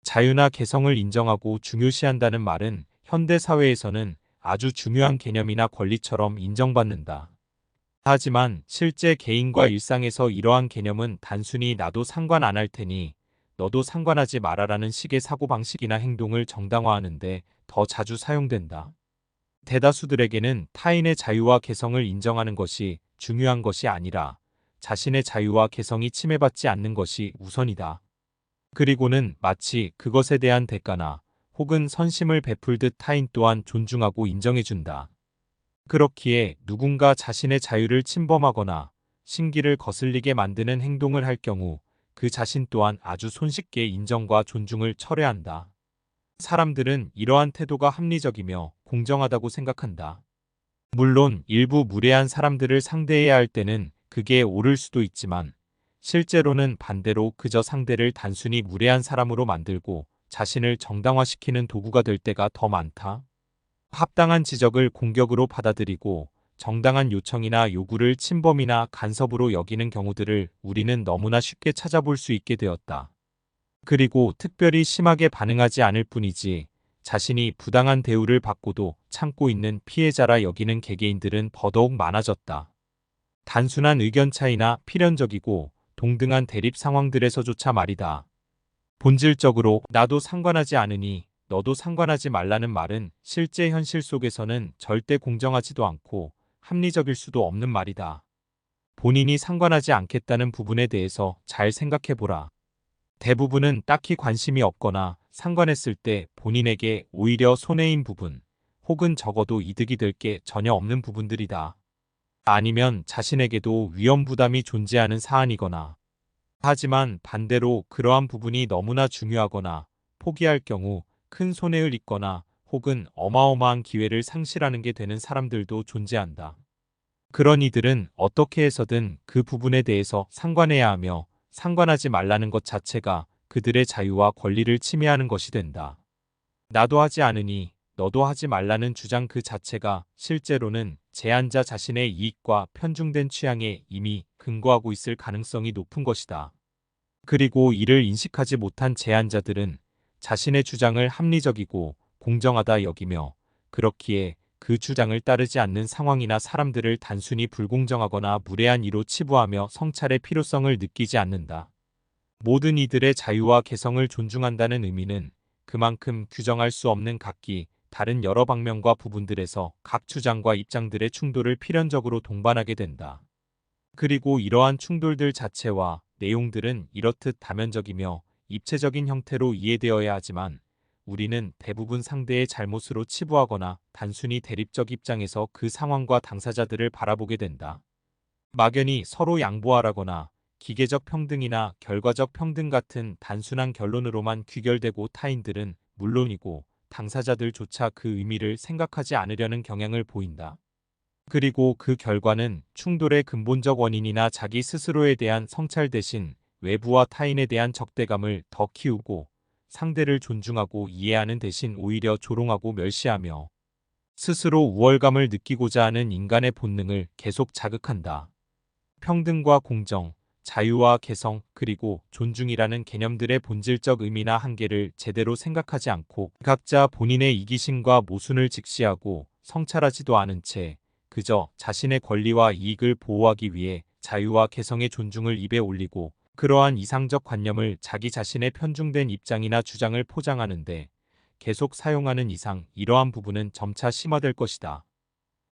자유나 개성을 인정하고 중요시한다는 말은 현대 사회에서는 아주 중요한 개념이나 권리처럼 인정받는다. 하지만 실제 개인과 일상에서 이러한 개념은 단순히 나도 상관 안 할 테니 너도 상관하지 말아라는 식의 사고방식이나 행동을 정당화하는데 더 자주 사용된다. 대다수들에게는 타인의 자유와 개성을 인정하는 것이 중요한 것이 아니라 자신의 자유와 개성이 침해받지 않는 것이 우선이다. 그리고는 마치 그것에 대한 대가나 혹은 선심을 베풀듯 타인 또한 존중하고 인정해준다. 그렇기에 누군가 자신의 자유를 침범하거나 신기를 거슬리게 만드는 행동을 할 경우 그 자신 또한 아주 손쉽게 인정과 존중을 철회한다. 사람들은 이러한 태도가 합리적이며 공정하다고 생각한다. 물론 일부 무례한 사람들을 상대해야 할 때는 그게 옳을 수도 있지만 실제로는 반대로 그저 상대를 단순히 무례한 사람으로 만들고 자신을 정당화시키는 도구가 될 때가 더 많다. 합당한 지적을 공격으로 받아들이고 정당한 요청이나 요구를 침범이나 간섭으로 여기는 경우들을 우리는 너무나 쉽게 찾아볼 수 있게 되었다. 그리고 특별히 심하게 반응하지 않을 뿐이지 자신이 부당한 대우를 받고도 참고 있는 피해자라 여기는 개개인들은 더더욱 많아졌다. 단순한 의견 차이나 필연적이고 동등한 대립 상황들에서조차 말이다. 본질적으로 나도 상관하지 않으니 너도 상관하지 말라는 말은 실제 현실 속에서는 절대 공정하지도 않고 합리적일 수도 없는 말이다. 본인이 상관하지 않겠다는 부분에 대해서 잘 생각해보라. 대부분은 딱히 관심이 없거나 상관했을 때 본인에게 오히려 손해인 부분, 혹은 적어도 이득이 될 게 전혀 없는 부분들이다. 아니면 자신에게도 위험 부담이 존재하는 사안이거나. 하지만 반대로 그러한 부분이 너무나 중요하거나 포기할 경우 큰 손해를 입거나 혹은 어마어마한 기회를 상실하는 게 되는 사람들도 존재한다. 그런 이들은 어떻게 해서든 그 부분에 대해서 상관해야 하며 상관하지 말라는 것 자체가 그들의 자유와 권리를 침해하는 것이 된다. 나도 하지 않으니 너도 하지 말라는 주장 그 자체가 실제로는 제안자 자신의 이익과 편중된 취향에 이미 근거하고 있을 가능성이 높은 것이다. 그리고 이를 인식하지 못한 제안자들은 자신의 주장을 합리적이고 공정하다 여기며 그렇기에 그 주장을 따르지 않는 상황이나 사람들을 단순히 불공정하거나 무례한 이로 치부하며 성찰의 필요성을 느끼지 않는다. 모든 이들의 자유와 개성을 존중한다는 의미는 그만큼 규정할 수 없는 각기 다른 여러 방면과 부분들에서 각 주장과 입장들의 충돌을 필연적으로 동반하게 된다. 그리고 이러한 충돌들 자체와 내용들은 이렇듯 다면적이며 입체적인 형태로 이해되어야 하지만 우리는 대부분 상대의 잘못으로 치부하거나 단순히 대립적 입장에서 그 상황과 당사자들을 바라보게 된다. 막연히 서로 양보하라거나 기계적 평등이나 결과적 평등 같은 단순한 결론으로만 귀결되고 타인들은 물론이고 당사자들조차 그 의미를 생각하지 않으려는 경향을 보인다. 그리고 그 결과는 충돌의 근본적 원인이나 자기 스스로에 대한 성찰 대신 외부와 타인에 대한 적대감을 더 키우고 상대를 존중하고 이해하는 대신 오히려 조롱하고 멸시하며 스스로 우월감을 느끼고자 하는 인간의 본능을 계속 자극한다. 평등과 공정, 자유와 개성, 그리고 존중이라는 개념들의 본질적 의미나 한계를 제대로 생각하지 않고 각자 본인의 이기심과 모순을 직시하고 성찰하지도 않은 채 그저 자신의 권리와 이익을 보호하기 위해 자유와 개성의 존중을 입에 올리고 그러한 이상적 관념을 자기 자신의 편중된 입장이나 주장을 포장하는데 계속 사용하는 이상 이러한 부분은 점차 심화될 것이다.